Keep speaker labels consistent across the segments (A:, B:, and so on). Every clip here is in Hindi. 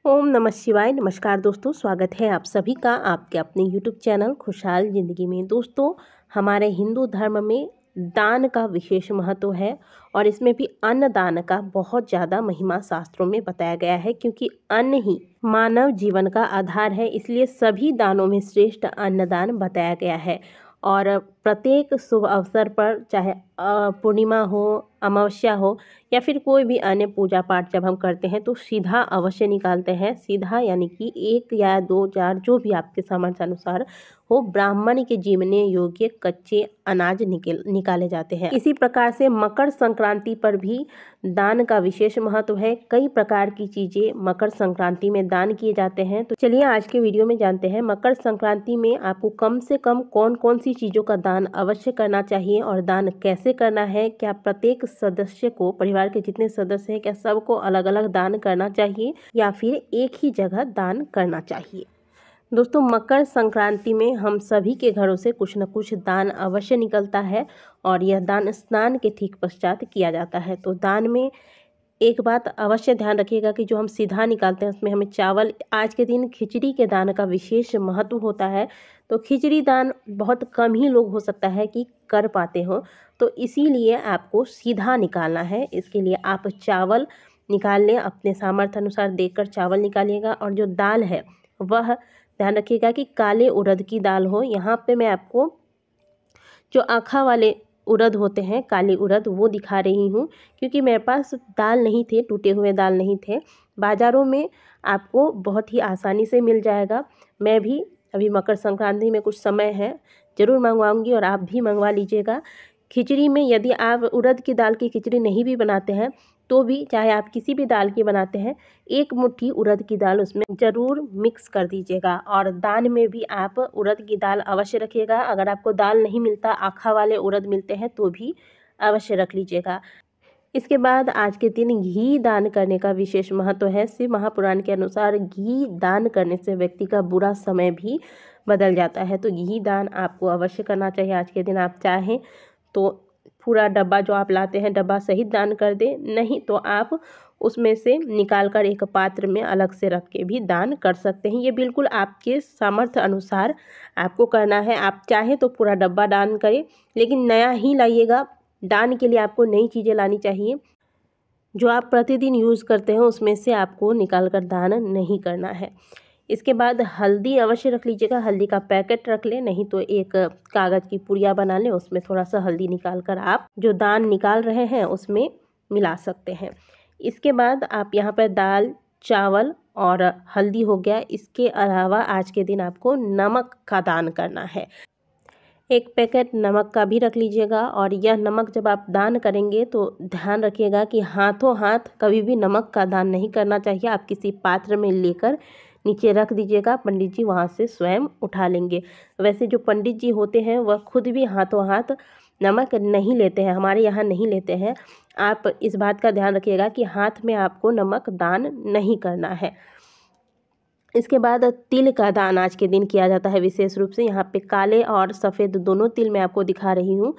A: ओम नमः शिवाय। नमस्कार दोस्तों, स्वागत है आप सभी का आपके अपने यूट्यूब चैनल खुशहाल ज़िंदगी में। दोस्तों, हमारे हिंदू धर्म में दान का विशेष महत्व है और इसमें भी अन्नदान का बहुत ज़्यादा महिमा शास्त्रों में बताया गया है, क्योंकि अन्न ही मानव जीवन का आधार है। इसलिए सभी दानों में श्रेष्ठ अन्नदान बताया गया है। और प्रत्येक शुभ अवसर पर, चाहे पूर्णिमा हो, अमावस्या हो या फिर कोई भी अन्य पूजा पाठ जब हम करते हैं तो सीधा अवश्य निकालते हैं। सीधा यानी कि 1 या 2 4 जो भी आपके सामर्थ्य अनुसार हो, ब्राह्मण के जीवने योग्य कच्चे अनाज निकाले जाते हैं। इसी प्रकार से मकर संक्रांति पर भी दान का विशेष महत्व है। कई प्रकार की चीज़ें मकर संक्रांति में दान किए जाते हैं। तो चलिए आज के वीडियो में जानते हैं मकर संक्रांति में आपको कम से कम कौन कौन सी चीज़ों का दान अवश्य करना चाहिए और दान कैसे करना है। क्या प्रत्येक सदस्य को, परिवार के जितने सदस्य हैं, क्या सबको अलग अलग दान करना चाहिए या फिर एक ही जगह दान करना चाहिए। दोस्तों, मकर संक्रांति में हम सभी के घरों से कुछ न कुछ दान अवश्य निकलता है और यह दान स्नान के ठीक पश्चात किया जाता है। तो दान में एक बात अवश्य ध्यान रखिएगा कि जो हम सीधा निकालते हैं उसमें हमें चावल, आज के दिन खिचड़ी के दान का विशेष महत्व होता है। तो खिचड़ी दान बहुत कम ही लोग हो सकता है कि कर पाते हो, तो इसीलिए आपको सीधा निकालना है। इसके लिए आप चावल निकाल लें, अपने सामर्थ्य अनुसार देखकर चावल निकालिएगा। और जो दाल है वह ध्यान रखिएगा कि काले उड़द की दाल हो। यहाँ पे मैं आपको जो आँखा वाले उड़द होते हैं, काली उड़द, वो दिखा रही हूँ, क्योंकि मेरे पास दाल नहीं थे, टूटे हुए दाल नहीं थे। बाज़ारों में आपको बहुत ही आसानी से मिल जाएगा। मैं भी अभी मकर संक्रांति में कुछ समय है, ज़रूर मंगवाऊँगी और आप भी मंगवा लीजिएगा। खिचड़ी में यदि आप उड़द की दाल की खिचड़ी नहीं भी बनाते हैं तो भी, चाहे आप किसी भी दाल की बनाते हैं, 1 मुट्ठी उड़द की दाल उसमें ज़रूर मिक्स कर दीजिएगा। और दान में भी आप उड़द की दाल अवश्य रखिएगा। अगर आपको दाल नहीं मिलता, आँखा वाले उड़द मिलते हैं, तो भी अवश्य रख लीजिएगा। इसके बाद आज के दिन घी दान करने का विशेष महत्व है। शिव महापुराण के अनुसार घी दान करने से व्यक्ति का बुरा समय भी बदल जाता है। तो घी दान आपको अवश्य करना चाहिए आज के दिन। आप चाहें तो पूरा डब्बा जो आप लाते हैं, डब्बा सहित दान कर दें, नहीं तो आप उसमें से निकाल कर एक पात्र में अलग से रख के भी दान कर सकते हैं। ये बिल्कुल आपके सामर्थ्य अनुसार आपको करना है। आप चाहें तो पूरा डब्बा दान करें, लेकिन नया ही लाइएगा। दान के लिए आपको नई चीज़ें लानी चाहिए। जो आप प्रतिदिन यूज़ करते हैं उसमें से आपको निकाल कर दान नहीं करना है। इसके बाद हल्दी अवश्य रख लीजिएगा। हल्दी का पैकेट रख लें, नहीं तो एक कागज़ की पुड़िया बना लें, उसमें थोड़ा सा हल्दी निकाल कर आप जो दान निकाल रहे हैं उसमें मिला सकते हैं। इसके बाद आप यहाँ पर दाल, चावल और हल्दी हो गया। इसके अलावा आज के दिन आपको नमक का दान करना है। 1 पैकेट नमक का भी रख लीजिएगा। और यह नमक जब आप दान करेंगे तो ध्यान रखिएगा कि हाथों हाथ कभी भी नमक का दान नहीं करना चाहिए। आप किसी पात्र में लेकर नीचे रख दीजिएगा, पंडित जी वहाँ से स्वयं उठा लेंगे। वैसे जो पंडित जी होते हैं वह खुद भी हाथों हाथ नमक नहीं लेते हैं, हमारे यहाँ नहीं लेते हैं। आप इस बात का ध्यान रखिएगा कि हाथ में आपको नमक दान नहीं करना है। इसके बाद तिल का दान आज के दिन किया जाता है विशेष रूप से। यहाँ पे काले और सफ़ेद दोनों तिल मैं आपको दिखा रही हूँ।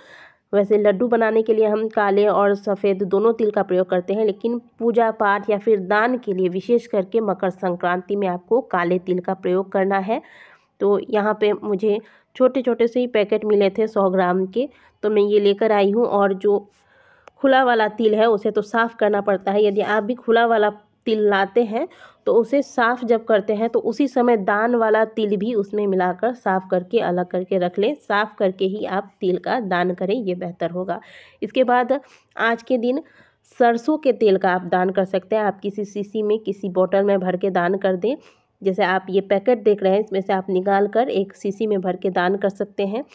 A: वैसे लड्डू बनाने के लिए हम काले और सफ़ेद दोनों तिल का प्रयोग करते हैं, लेकिन पूजा पाठ या फिर दान के लिए विशेष करके मकर संक्रांति में आपको काले तिल का प्रयोग करना है। तो यहाँ पे मुझे छोटे छोटे से ही पैकेट मिले थे 100 ग्राम के, तो मैं ये लेकर आई हूँ। और जो खुला वाला तिल है उसे तो साफ़ करना पड़ता है। यदि आप भी खुला वाला तिल लाते हैं तो उसे साफ़ जब करते हैं तो उसी समय दान वाला तिल भी उसमें मिलाकर साफ़ करके अलग करके रख लें। साफ़ करके ही आप तिल का दान करें, ये बेहतर होगा। इसके बाद आज के दिन सरसों के तेल का आप दान कर सकते हैं। आप किसी शीशी में, किसी बोतल में भर के दान कर दें। जैसे आप ये पैकेट देख रहे हैं, इसमें से आप निकाल कर एक शीशी में भर के दान कर सकते हैं,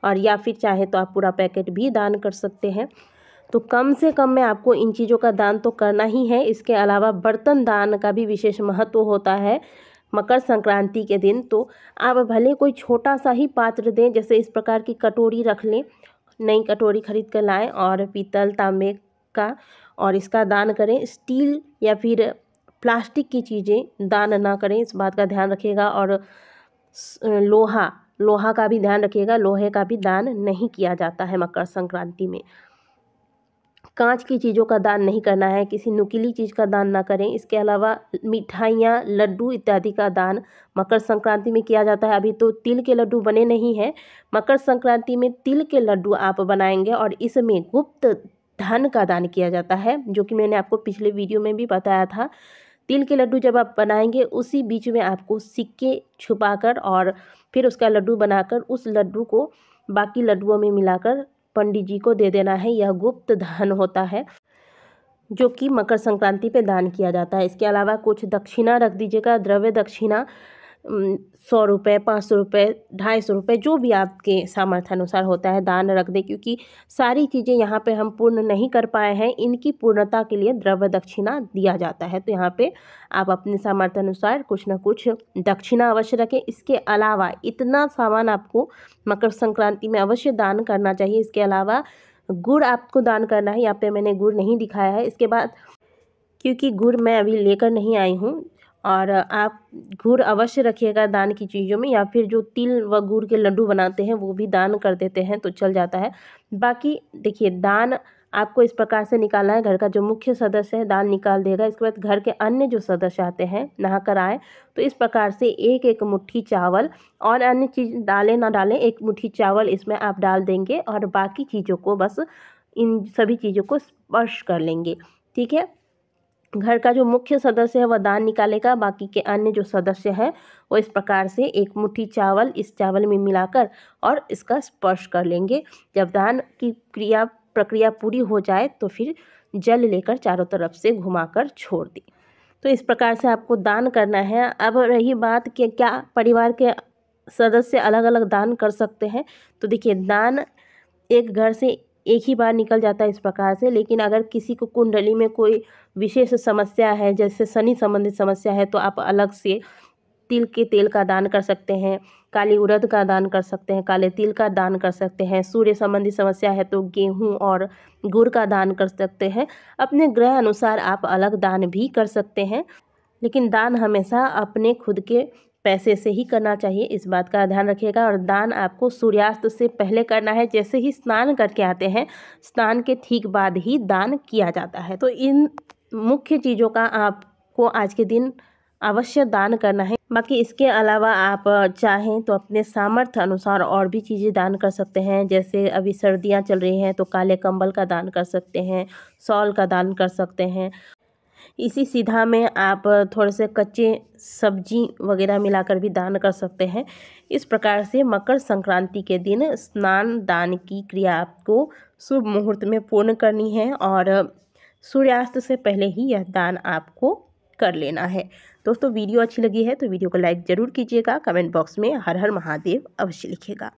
A: और या फिर चाहे तो आप पूरा पैकेट भी दान कर सकते हैं। तो कम से कम में आपको इन चीज़ों का दान तो करना ही है। इसके अलावा बर्तन दान का भी विशेष महत्व होता है मकर संक्रांति के दिन। तो आप भले कोई छोटा सा ही पात्र दें, जैसे इस प्रकार की कटोरी रख लें, नई कटोरी खरीद कर लाएं और पीतल, तांबे का, और इसका दान करें। स्टील या फिर प्लास्टिक की चीज़ें दान ना करें, इस बात का ध्यान रखिएगा। और लोहा का भी ध्यान रखिएगा, लोहे का भी दान नहीं किया जाता है मकर संक्रांति में। कांच की चीज़ों का दान नहीं करना है, किसी नुकीली चीज़ का दान ना करें। इसके अलावा मिठाइयाँ, लड्डू इत्यादि का दान मकर संक्रांति में किया जाता है। अभी तो तिल के लड्डू बने नहीं हैं, मकर संक्रांति में तिल के लड्डू आप बनाएंगे और इसमें गुप्त धन का दान किया जाता है, जो कि मैंने आपको पिछले वीडियो में भी बताया था। तिल के लड्डू जब आप बनाएंगे उसी बीच में आपको सिक्के छुपाकर और फिर उसका लड्डू बनाकर उस लड्डू को बाकी लड्डुओं में मिलाकर पंडित जी को दे देना है। यह गुप्त धन होता है जो कि मकर संक्रांति पे दान किया जाता है। इसके अलावा कुछ दक्षिणा रख दीजिएगा, द्रव्य दक्षिणा 100 रुपये, 500 रुपये, 250 रुपये, जो भी आपके सामर्थ्य अनुसार होता है दान रख दें, क्योंकि सारी चीज़ें यहाँ पे हम पूर्ण नहीं कर पाए हैं। इनकी पूर्णता के लिए द्रव्य दक्षिणा दिया जाता है, तो यहाँ पे आप अपने सामर्थ्य अनुसार कुछ ना कुछ दक्षिणा अवश्य रखें। इसके अलावा इतना सामान आपको मकर संक्रांति में अवश्य दान करना चाहिए। इसके अलावा गुड़ आपको दान करना है। यहाँ पे मैंने गुड़ नहीं दिखाया है, इसके बाद क्योंकि गुड़ मैं अभी लेकर नहीं आई हूँ। और आप गुड़ अवश्य रखिएगा दान की चीज़ों में, या फिर जो तिल व गुड़ के लड्डू बनाते हैं वो भी दान कर देते हैं तो चल जाता है। बाकी देखिए, दान आपको इस प्रकार से निकालना है। घर का जो मुख्य सदस्य है दान निकाल देगा, इसके बाद घर के अन्य जो सदस्य आते हैं नहा कर आए तो इस प्रकार से एक एक मुट्ठी चावल और अन्य चीज़ डालें ना डालें, एक मुट्ठी चावल इसमें आप डाल देंगे और बाकी चीज़ों को बस इन सभी चीज़ों को स्पर्श कर लेंगे। ठीक है, घर का जो मुख्य सदस्य है वह दान निकालेगा, बाकी के अन्य जो सदस्य हैं वो इस प्रकार से एक मुट्ठी चावल इस चावल में मिलाकर और इसका स्पर्श कर लेंगे। जब दान की प्रक्रिया पूरी हो जाए तो फिर जल लेकर चारों तरफ से घुमाकर छोड़ दें। तो इस प्रकार से आपको दान करना है। अब रही बात कि क्या परिवार के सदस्य अलग अलग दान कर सकते हैं, तो देखिए, दान एक घर से एक ही बार निकल जाता है इस प्रकार से, लेकिन अगर किसी को कुंडली में कोई विशेष समस्या है, जैसे शनि संबंधित समस्या है, तो आप अलग से तिल के तेल का दान कर सकते हैं, काली उड़द का दान कर सकते हैं, काले तिल का दान कर सकते हैं। सूर्य संबंधी समस्या है तो गेहूं और गुड़ का दान कर सकते हैं। अपने ग्रह अनुसार आप अलग दान भी कर सकते हैं, लेकिन दान हमेशा अपने खुद के पैसे से ही करना चाहिए, इस बात का ध्यान रखिएगा। और दान आपको सूर्यास्त से पहले करना है। जैसे ही स्नान करके आते हैं, स्नान के ठीक बाद ही दान किया जाता है। तो इन मुख्य चीज़ों का आपको आज के दिन अवश्य दान करना है। बाकी इसके अलावा आप चाहें तो अपने सामर्थ्य अनुसार और भी चीज़ें दान कर सकते हैं। जैसे अभी सर्दियां चल रही हैं तो काले कंबल का दान कर सकते हैं, शॉल का दान कर सकते हैं। इसी सीधा में आप थोड़े से कच्चे सब्जी वगैरह मिलाकर भी दान कर सकते हैं। इस प्रकार से मकर संक्रांति के दिन स्नान दान की क्रिया आपको शुभ मुहूर्त में पूर्ण करनी है और सूर्यास्त से पहले ही यह दान आपको कर लेना है। दोस्तों, वीडियो अच्छी लगी है तो वीडियो को लाइक ज़रूर कीजिएगा। कमेंट बॉक्स में हर हर महादेव अवश्य लिखिएगा।